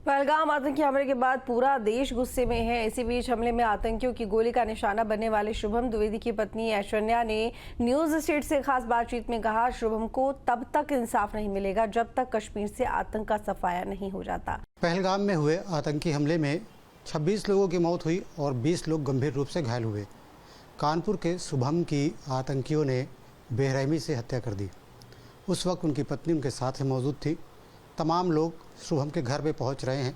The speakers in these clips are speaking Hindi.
पहलगाम आतंकी हमले के बाद पूरा देश गुस्से में है। इसी बीच हमले में आतंकियों की गोली का निशाना बनने वाले शुभम द्विवेदी की पत्नी ऐश्वर्या ने न्यूज स्टेट से खास बातचीत में कहा, शुभम को तब तक इंसाफ नहीं मिलेगा जब तक कश्मीर से आतंक का सफाया नहीं हो जाता। पहलगाम में हुए आतंकी हमले में 26 लोगों की मौत हुई और 20 लोग गंभीर रूप से घायल हुए। कानपुर के शुभम की आतंकियों ने बेरहमी से हत्या कर दी। उस वक्त उनकी पत्नी उनके साथ मौजूद थी। तमाम लोग शुभम के घर पे पहुंच रहे हैं,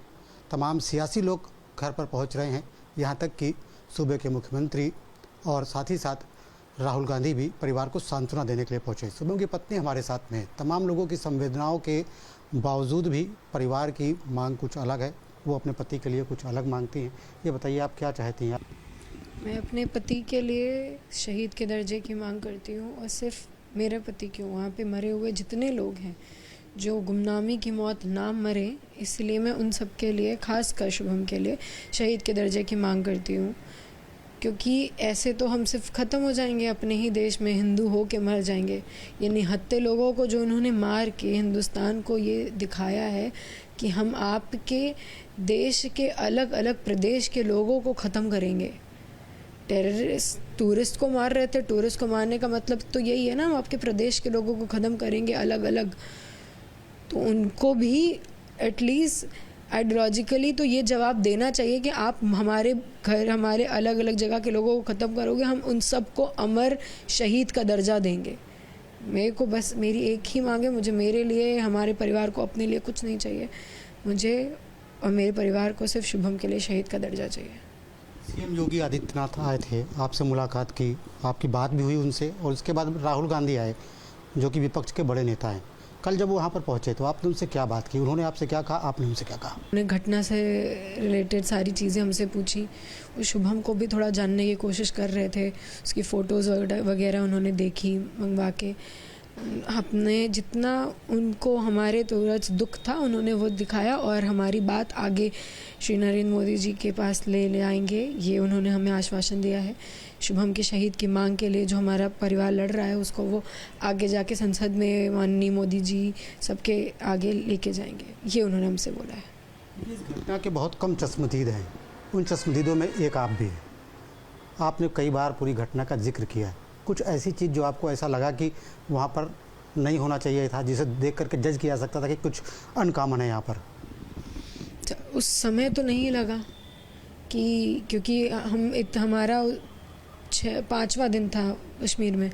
तमाम सियासी लोग घर पर पहुंच रहे हैं, यहाँ तक कि सूबे के मुख्यमंत्री और साथ ही साथ राहुल गांधी भी परिवार को सांत्वना देने के लिए पहुंचे। शुभम की पत्नी हमारे साथ में है। तमाम लोगों की संवेदनाओं के बावजूद भी परिवार की मांग कुछ अलग है, वो अपने पति के लिए कुछ अलग मांगती हैं। ये बताइए, आप क्या चाहती हैं? मैं अपने पति के लिए शहीद के दर्जे की मांग करती हूँ, और सिर्फ मेरे पति क्यों, वहाँ पे मरे हुए जितने लोग हैं जो गुमनामी की मौत ना मरे, इसलिए मैं उन सब के लिए, खास कर शुभम के लिए शहीद के दर्जे की मांग करती हूँ। क्योंकि ऐसे तो हम सिर्फ ख़त्म हो जाएंगे अपने ही देश में, हिंदू हो के मर जाएंगे। ये निहत्थे लोगों को जो उन्होंने मार के हिंदुस्तान को ये दिखाया है कि हम आपके देश के अलग अलग प्रदेश के लोगों को ख़त्म करेंगे। टेररिस्ट टूरिस्ट को मार रहे थे, टूरिस्ट को मारने का मतलब तो यही है ना, हम आपके प्रदेश के लोगों को ख़त्म करेंगे अलग अलग। तो उनको भी एटलीस्ट आइडियोलॉजिकली तो ये जवाब देना चाहिए कि आप हमारे घर, हमारे अलग अलग जगह के लोगों को ख़त्म करोगे, हम उन सबको अमर शहीद का दर्जा देंगे। मेरे को बस मेरी एक ही मांग है, मुझे मेरे लिए, हमारे परिवार को, अपने लिए कुछ नहीं चाहिए। मुझे और मेरे परिवार को सिर्फ शुभम के लिए शहीद का दर्जा चाहिए। सीएम योगी आदित्यनाथ आए थे, आपसे मुलाकात की, आपकी बात भी हुई उनसे, और उसके बाद राहुल गांधी आए जो कि विपक्ष के बड़े नेता हैं। कल जब वो वहाँ पर पहुँचे तो आपने उनसे क्या बात की, उन्होंने आपसे क्या कहा, आपने उनसे क्या कहा? उन्हें घटना से रिलेटेड सारी चीज़ें हमसे पूछी। उस शुभम को भी थोड़ा जानने की कोशिश कर रहे थे, उसकी फ़ोटोज़ वगैरह उन्होंने देखी मंगवा के। अपने जितना उनको हमारे तौर दुख था उन्होंने वो दिखाया, और हमारी बात आगे श्री नरेंद्र मोदी जी के पास ले आएंगे, ये उन्होंने हमें आश्वासन दिया है। शुभम के शहीद की मांग के लिए जो हमारा परिवार लड़ रहा है, उसको वो आगे जाके संसद में माननीय मोदी जी सबके आगे लेके जाएंगे, ये उन्होंने हमसे बोला है। इस घटना के बहुत कम चश्मदीद हैं, उन चश्मदीदों में एक आप भी हैं। आपने कई बार पूरी घटना का जिक्र किया है। कुछ ऐसी चीज़ जो आपको ऐसा लगा कि वहाँ पर नहीं होना चाहिए था, जिसे देख करके जज किया जा सकता था कि कुछ अनकॉमन है यहाँ पर? उस समय तो नहीं लगा कि, क्योंकि हमारा 5वां दिन था कश्मीर में,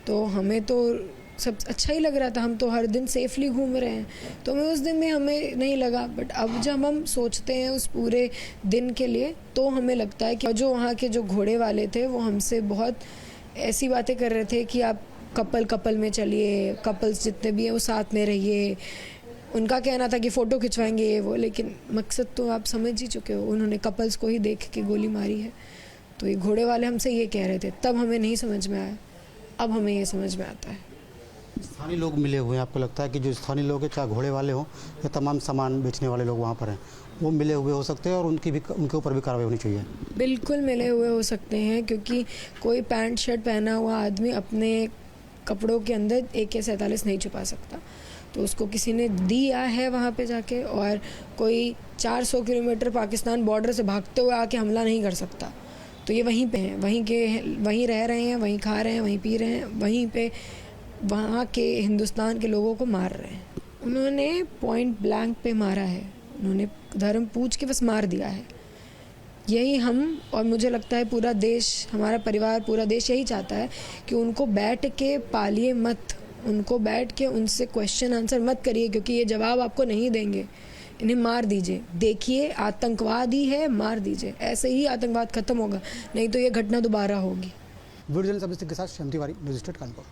तो हमें तो सब अच्छा ही लग रहा था। हम तो हर दिन सेफली घूम रहे हैं, तो उस दिन में हमें नहीं लगा। बट अब जब हम सोचते हैं उस पूरे दिन के लिए, तो हमें लगता है कि जो वहाँ के जो घोड़े वाले थे वो हमसे बहुत ऐसी बातें कर रहे थे कि आप कपल में चलिए, कपल्स जितने भी हैं वो साथ में रहिए। उनका कहना था कि फ़ोटो खिंचवाएंगे ये वो, लेकिन मकसद तो आप समझ ही चुके हो, उन्होंने कपल्स को ही देख के गोली मारी है। तो ये घोड़े वाले हमसे ये कह रहे थे, तब हमें नहीं समझ में आया, अब हमें ये समझ में आता है। स्थानीय लोग मिले हुए हैं, आपको लगता है कि जो स्थानीय लोग हैं, चाहे घोड़े वाले हों या तमाम सामान बेचने वाले लोग वहाँ पर हैं, वो मिले हुए हो सकते हैं और उनके ऊपर भी कार्रवाई होनी चाहिए? बिल्कुल मिले हुए हो सकते हैं, क्योंकि कोई पैंट शर्ट पहना हुआ आदमी अपने कपड़ों के अंदर AK-47 नहीं छुपा सकता। तो उसको किसी ने दिया है वहाँ पे जाके, और कोई 400 किलोमीटर पाकिस्तान बॉर्डर से भागते हुए आके हमला नहीं कर सकता। तो ये वहीं पे हैं, वहीं रह रहे हैं, वहीं खा रहे हैं, वहीं पी रहे हैं, वहीं पे वहाँ के हिंदुस्तान के लोगों को मार रहे हैं। उन्होंने पॉइंट ब्लैंक पे मारा है, उन्होंने धर्म पूछ के बस मार दिया है। यही हम, और मुझे लगता है पूरा देश, हमारा परिवार, पूरा देश यही चाहता है कि उनको बैठ के पालिए मत, उनको बैठ के उनसे क्वेश्चन आंसर मत करिए, क्योंकि ये जवाब आपको नहीं देंगे। इन्हें मार दीजिए, देखिए आतंकवादी है, मार दीजिए, ऐसे ही आतंकवाद खत्म होगा, नहीं तो ये घटना दोबारा होगी। वीडियो जर्नलिस्ट के साथ श्याम तिवारी, न्यूज़ स्टेट कानपुर।